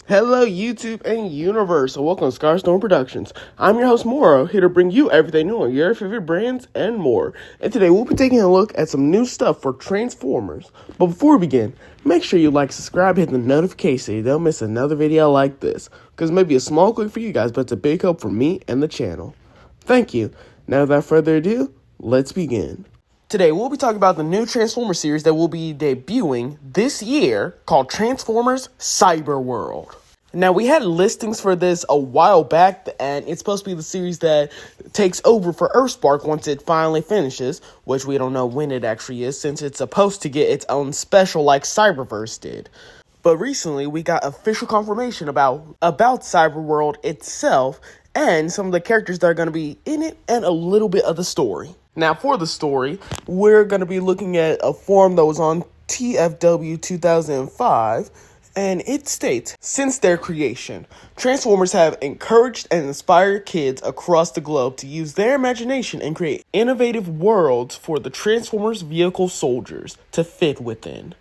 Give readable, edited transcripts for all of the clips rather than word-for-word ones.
Hello, YouTube and Universe, and welcome to Scarstorm Productions. I'm your host, Morro, here to bring you everything new on your favorite brands and more. And today we'll be taking a look at some new stuff for Transformers. But before we begin, make sure you like, subscribe, hit the notification so you don't miss another video like this. Because it may be a small click for you guys, but it's a big help for me and the channel. Thank you. Now without further ado, let's begin. Today, we'll be talking about the new Transformers series that will be debuting this year called Transformers Cyberworld. Now, we had listings for this a while back, and it's supposed to be the series that takes over for Earthspark once it finally finishes, which we don't know when it actually is, since it's supposed to get its own special like Cyberverse did. But recently, we got official confirmation about Cyberworld itself, and some of the characters that are going to be in it, and a little bit of the story. Now, for the story, we're going to be looking at a forum that was on TFW 2005, and it states, since their creation, Transformers have encouraged and inspired kids across the globe to use their imagination and create innovative worlds for the Transformers vehicle soldiers to fit within.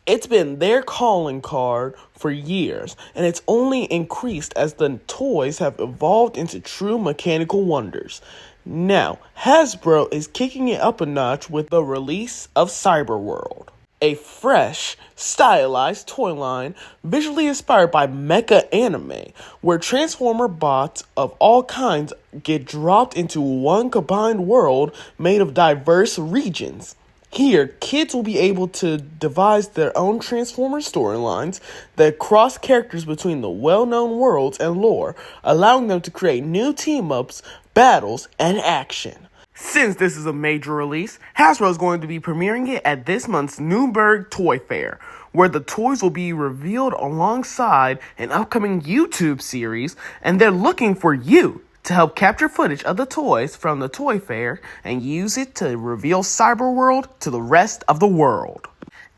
It's been their calling card for years, and it's only increased as the toys have evolved into true mechanical wonders. Now, Hasbro is kicking it up a notch with the release of Cyberworld, a fresh, stylized toy line visually inspired by mecha anime, where Transformer bots of all kinds get dropped into one combined world made of diverse regions. Here, kids will be able to devise their own Transformer storylines that cross characters between the well-known worlds and lore, allowing them to create new team-ups, battles, and action. Since this is a major release, Hasbro is going to be premiering it at this month's Nuremberg Toy Fair, where the toys will be revealed alongside an upcoming YouTube series, and they're looking for you to help capture footage of the toys from the toy fair and use it to reveal Cyberworld to the rest of the world.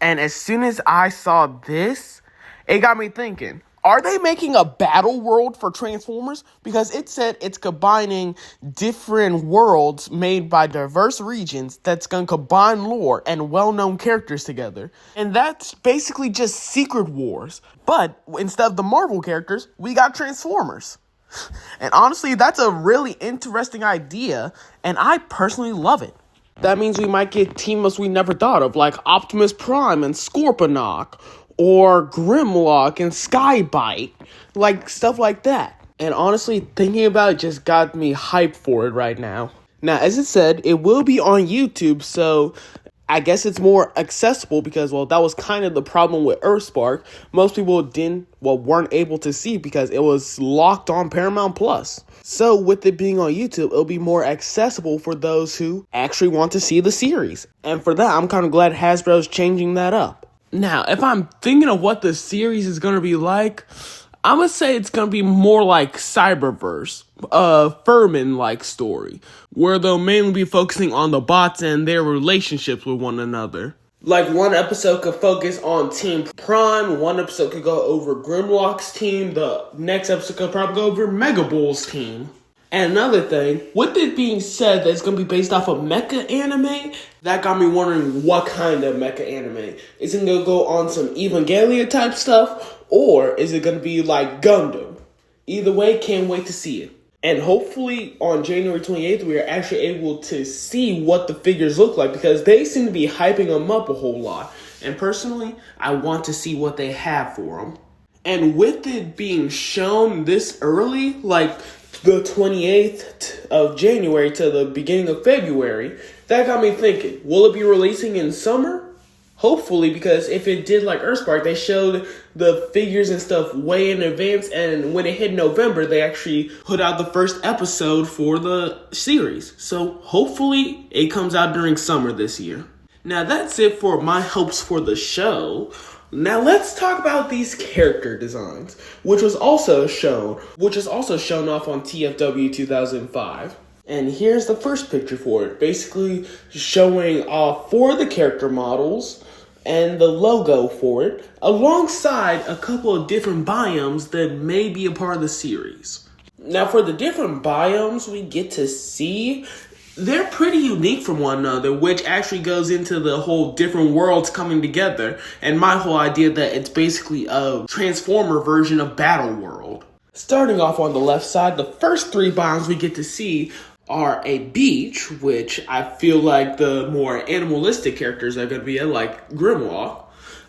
And as soon as I saw this, it got me thinking, are they making a battle world for Transformers? Because it said it's combining different worlds made by diverse regions that's going to combine lore and well-known characters together. And that's basically just Secret Wars. But instead of the Marvel characters, we got Transformers. And honestly, that's a really interesting idea, and I personally love it. That means we might get team-ups we never thought of, like Optimus Prime and Scorponok, or Grimlock and Skybite, like stuff like that. And honestly, thinking about it just got me hyped for it right now. Now, as it said, it will be on YouTube, so I guess it's more accessible because, well, that was kind of the problem with Earthspark. Most people weren't able to see because it was locked on Paramount Plus. So with it being on YouTube, it'll be more accessible for those who actually want to see the series. And for that, I'm kind of glad Hasbro's changing that up. Now, if I'm thinking of what the series is going to be like, I'm going to say it's going to be more like Cyberverse, a Furman-like story, where they'll mainly be focusing on the bots and their relationships with one another. Like, one episode could focus on Team Prime, one episode could go over Grimlock's team, the next episode could probably go over Mega Bull's team. And another thing, with it being said that it's going to be based off of mecha anime, that got me wondering what kind of mecha anime. Is it going to go on some Evangelion type stuff, or is it going to be like Gundam? Either way, can't wait to see it. And hopefully on January 28th, we are actually able to see what the figures look like, because they seem to be hyping them up a whole lot. And personally, I want to see what they have for them. And with it being shown this early, like the 28th of January to the beginning of February, that got me thinking, will it be releasing in summer? Hopefully, because if it did like Earthspark, they showed the figures and stuff way in advance, and when it hit November, they actually put out the first episode for the series. So hopefully, it comes out during summer this year. Now, that's it for my hopes for the show. Now let's talk about these character designs, which was also shown off on TFW 2005. And here's the first picture for it, basically showing off 4 of the character models and the logo for it, alongside a couple of different biomes that may be a part of the series. Now for the different biomes we get to see, they're pretty unique from one another, which actually goes into the whole different worlds coming together, and my whole idea that it's basically a Transformer version of Battle World. Starting off on the left side, the first three biomes we get to see are a beach, which I feel like the more animalistic characters are going to be like Grimlock,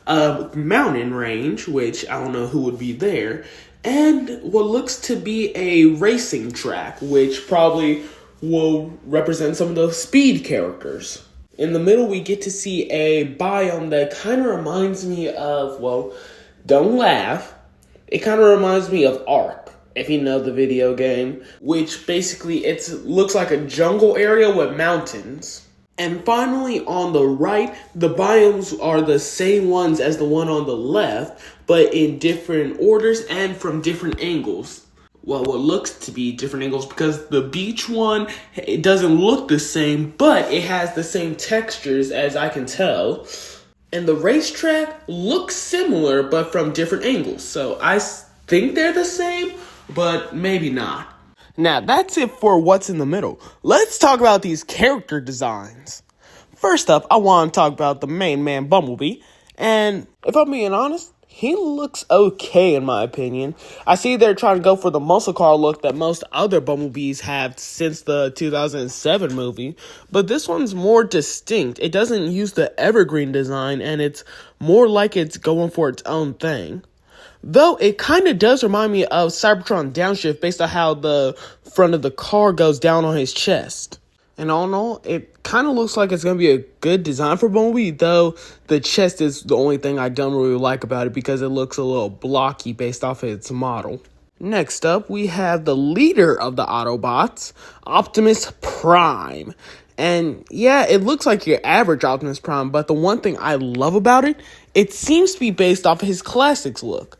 a mountain range, which I don't know who would be there, and what looks to be a racing track, which probably will represent some of the speed characters. In the middle, we get to see a biome that kind of reminds me of, well, don't laugh, it kind of reminds me of Ark, if you know the video game, which basically it looks like a jungle area with mountains. And finally, on the right, the biomes are the same ones as the one on the left, but in different orders and from different angles. Well, what looks to be different angles, because the beach one, it doesn't look the same, but it has the same textures as I can tell. And the racetrack looks similar, but from different angles. So I think they're the same, but maybe not. Now, that's it for what's in the middle. Let's talk about these character designs. First up, I want to talk about the main man, Bumblebee. And if I'm being honest, he looks okay in my opinion. I see they're trying to go for the muscle car look that most other Bumblebees have since the 2007 movie. But this one's more distinct. It doesn't use the evergreen design, and it's more like it's going for its own thing. Though it kind of does remind me of Cybertron Downshift based on how the front of the car goes down on his chest. And all in all, it kind of looks like it's going to be a good design for Bumblebee, though the chest is the only thing I don't really like about it because it looks a little blocky based off of its model. Next up, we have the leader of the Autobots, Optimus Prime. And yeah, it looks like your average Optimus Prime, but the one thing I love about it, it seems to be based off of his classics look.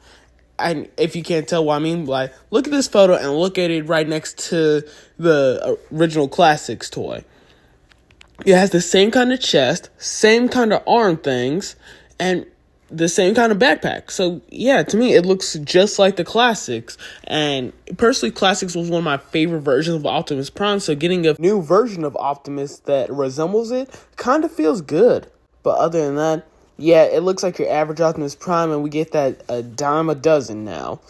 And if you can't tell what I mean, like, look at this photo and look at it right next to the original classics toy. It has the same kind of chest, same kind of arm things, and the same kind of backpack. So yeah, to me, it looks just like the classics. And personally, classics was one of my favorite versions of Optimus Prime. So getting a new version of Optimus that resembles it kind of feels good. But other than that, yeah, it looks like your average Optimus Prime, and we get that a dime a dozen now.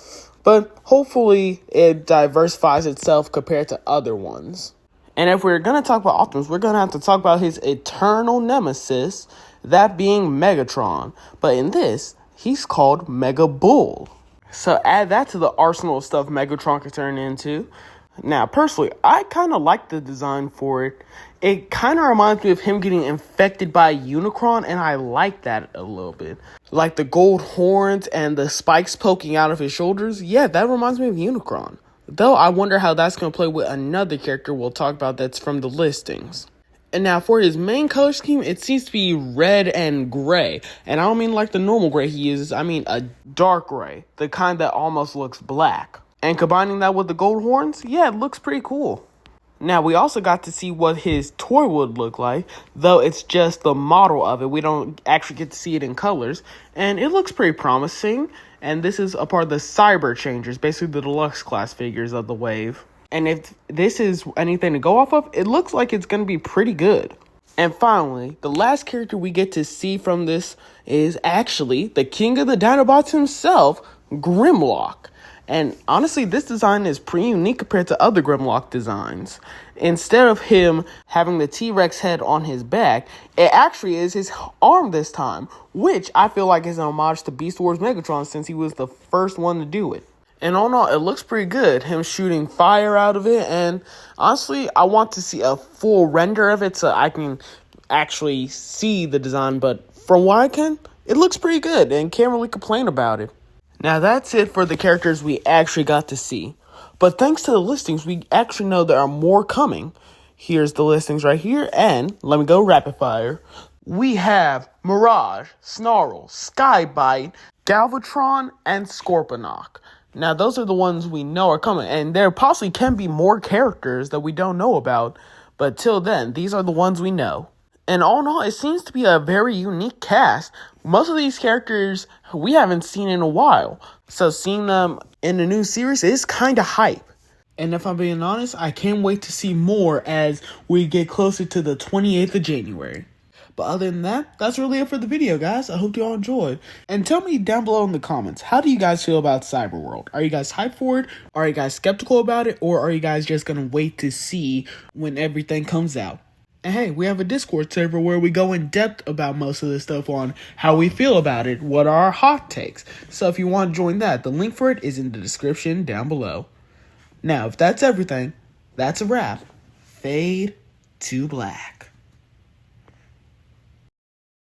But hopefully it diversifies itself compared to other ones. And if we're going to talk about Optimus, we're going to have to talk about his eternal nemesis, that being Megatron. But in this, he's called Mega Bull. So add that to the arsenal of stuff Megatron can turn into. Now, personally, I kind of like the design for it. It kind of reminds me of him getting infected by Unicron, and I like that a little bit. Like the gold horns and the spikes poking out of his shoulders. Yeah, that reminds me of Unicron. Though I wonder how that's going to play with another character we'll talk about that's from the listings. And now for his main color scheme, it seems to be red and gray. And I don't mean like the normal gray he uses, I mean a dark gray. The kind that almost looks black. And combining that with the gold horns, yeah, it looks pretty cool. Now, we also got to see what his toy would look like, though it's just the model of it. We don't actually get to see it in colors, and it looks pretty promising. And this is a part of the Cyber Changers, basically the deluxe class figures of the wave. And if this is anything to go off of, it looks like it's going to be pretty good. And finally, the last character we get to see from this is actually the king of the Dinobots himself, Grimlock. And honestly, this design is pretty unique compared to other Grimlock designs. Instead of him having the T-Rex head on his back, it actually is his arm this time, which I feel like is an homage to Beast Wars Megatron since he was the first one to do it. And all in all, it looks pretty good, him shooting fire out of it, and honestly, I want to see a full render of it so I can actually see the design, but from what I can, it looks pretty good and can't really complain about it. Now that's it for the characters we actually got to see. But thanks to the listings, we actually know there are more coming. Here's the listings right here, and let me go rapid fire. We have Mirage, Snarl, Skybite, Galvatron, and Scorponok. Now those are the ones we know are coming, and there possibly can be more characters that we don't know about. But till then, these are the ones we know. And all in all, it seems to be a very unique cast. Most of these characters we haven't seen in a while. So seeing them in a new series is kind of hype. And if I'm being honest, I can't wait to see more as we get closer to the 28th of January. But other than that, that's really it for the video, guys. I hope you all enjoyed. And tell me down below in the comments, how do you guys feel about Cyberworld? Are you guys hyped for it? Are you guys skeptical about it? Or are you guys just going to wait to see when everything comes out? And hey, we have a Discord server where we go in depth about most of this stuff on how we feel about it, what are our hot takes. So if you want to join that, the link for it is in the description down below. Now, if that's everything, that's a wrap. Fade to black.